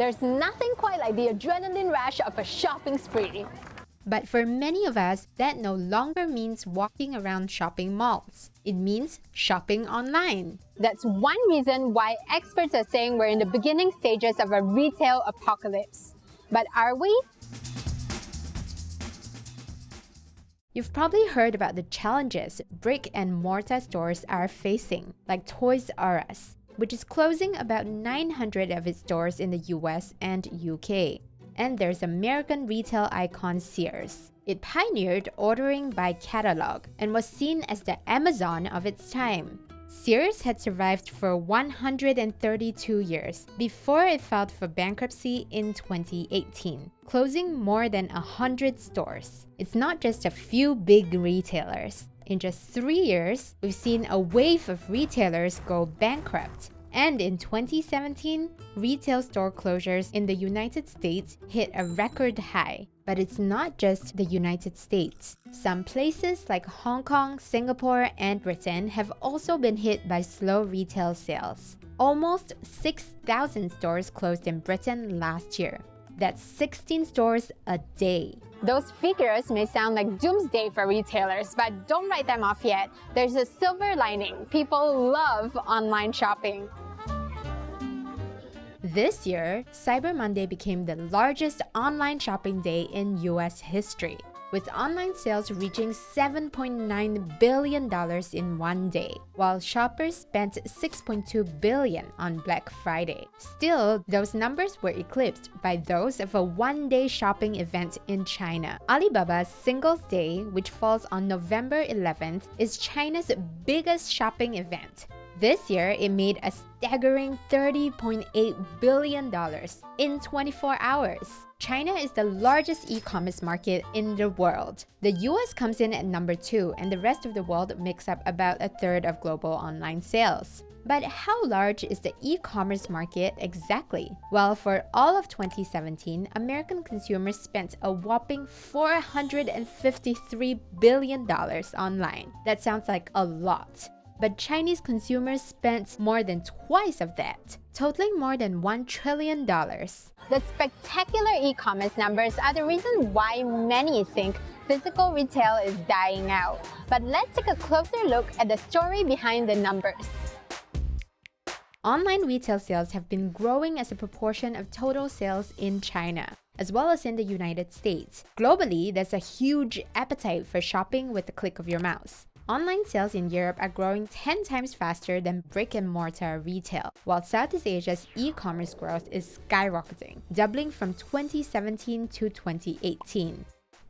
There's nothing quite like the adrenaline rush of a shopping spree. But for many of us, that no longer means walking around shopping malls. It means shopping online. That's one reason why experts are saying we're in the beginning stages of a retail apocalypse. But are we? You've probably heard about the challenges brick-and-mortar stores are facing, like Toys R Us, which is closing about 900 of its stores in the US and UK. And there's American retail icon Sears. It pioneered ordering by catalog and was seen as the Amazon of its time. Sears had survived for 132 years before it filed for bankruptcy in 2018, closing more than 100 stores. It's not just a few big retailers. In just 3 years, we've seen a wave of retailers go bankrupt. And in 2017, retail store closures in the United States hit a record high. But it's not just the United States. Some places like Hong Kong, Singapore, and Britain have also been hit by slow retail sales. Almost 6,000 stores closed in Britain last year. That's 16 stores a day. Those figures may sound like doomsday for retailers, but don't write them off yet. There's a silver lining. People love online shopping. This year, Cyber Monday became the largest online shopping day in US history, with online sales reaching $7.9 billion in one day, while shoppers spent $6.2 billion on Black Friday. Still, those numbers were eclipsed by those of a one-day shopping event in China. Alibaba's Singles Day, which falls on November 11th, is China's biggest shopping event. This year, it made a staggering $30.8 billion in 24 hours. China is the largest e-commerce market in the world. The US comes in at number 2, and the rest of the world makes up about a third of global online sales. But how large is the e-commerce market exactly? Well, for all of 2017, American consumers spent a whopping $453 billion online. That sounds like a lot. But Chinese consumers spent more than twice of that, totaling more than $1 trillion. The spectacular e-commerce numbers are the reason why many think physical retail is dying out. But let's take a closer look at the story behind the numbers. Online retail sales have been growing as a proportion of total sales in China, as well as in the United States. Globally, there's a huge appetite for shopping with the click of your mouse. Online sales in Europe are growing 10 times faster than brick-and-mortar retail, while Southeast Asia's e-commerce growth is skyrocketing, doubling from 2017 to 2018.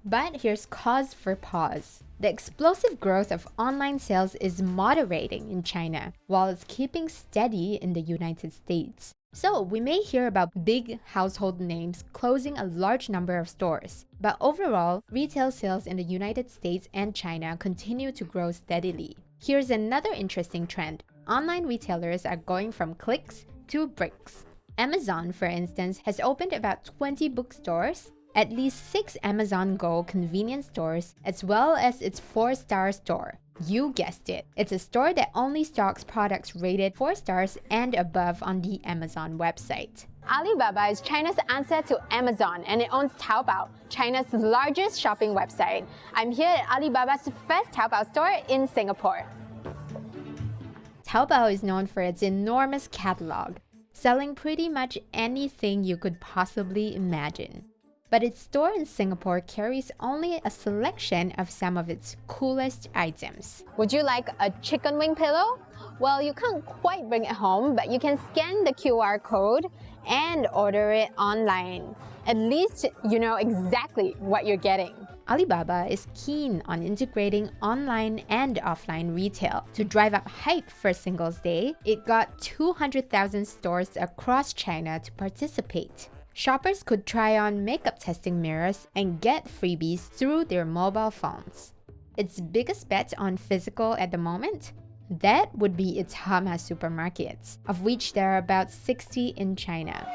But here's cause for pause. The explosive growth of online sales is moderating in China, while it's keeping steady in the United States. So we may hear about big household names closing a large number of stores, but overall, retail sales in the United States and China continue to grow steadily. Here's another interesting trend. Online retailers are going from clicks to bricks. Amazon, for instance, has opened about 20 bookstores, at least 6 Amazon Go convenience stores, as well as its 4-star store. You guessed it. It's a store that only stocks products rated 4 stars and above on the Amazon website. Alibaba is China's answer to Amazon, and it owns Taobao, China's largest shopping website. I'm here at Alibaba's first Taobao store in Singapore. Taobao is known for its enormous catalog, selling pretty much anything you could possibly imagine. But its store in Singapore carries only a selection of some of its coolest items. Would you like a chicken wing pillow? Well, you can't quite bring it home, but you can scan the QR code and order it online. At least you know exactly what you're getting. Alibaba is keen on integrating online and offline retail. To drive up hype for Singles Day, it got 200,000 stores across China to participate. Shoppers could try on makeup testing mirrors and get freebies through their mobile phones. Its biggest bet on physical at the moment? That would be its Hema supermarkets, of which there are about 60 in China.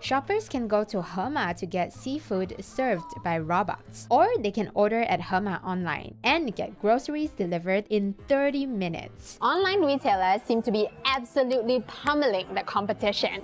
Shoppers can go to Hema to get seafood served by robots, or they can order at Hema online and get groceries delivered in 30 minutes. Online retailers seem to be absolutely pummeling the competition.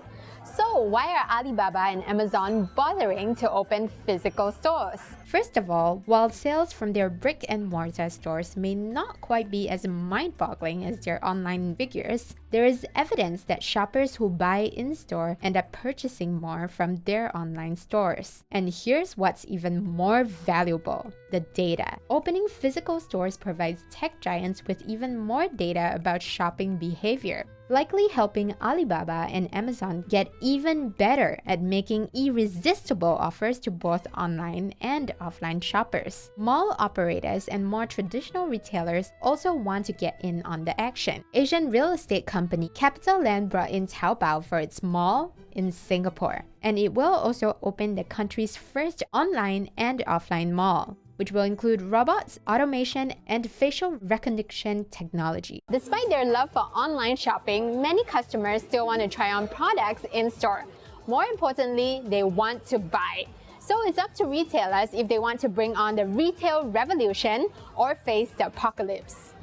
So why are Alibaba and Amazon bothering to open physical stores? First of all, while sales from their brick-and-mortar stores may not quite be as mind-boggling as their online figures, there is evidence that shoppers who buy in-store end up purchasing more from their online stores. And here's what's even more valuable: the data. Opening physical stores provides tech giants with even more data about shopping behavior, likely helping Alibaba and Amazon get even better at making irresistible offers to both online and offline shoppers. Mall operators and more traditional retailers also want to get in on the action. Asian real estate company CapitaLand brought in Taobao for its mall in Singapore, and it will also open the country's first online and offline mall, which will include robots, automation, and facial recognition technology. Despite their love for online shopping, many customers still want to try on products in-store. More importantly, they want to buy. So it's up to retailers if they want to bring on the retail revolution or face the apocalypse.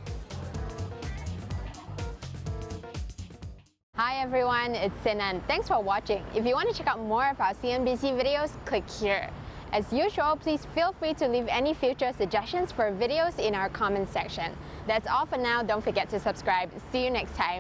Hi everyone, it's Sinan. Thanks for watching. If you want to check out more of our CNBC videos, click here. As usual, please feel free to leave any future suggestions for videos in our comment section. That's all for now. Don't forget to subscribe. See you next time.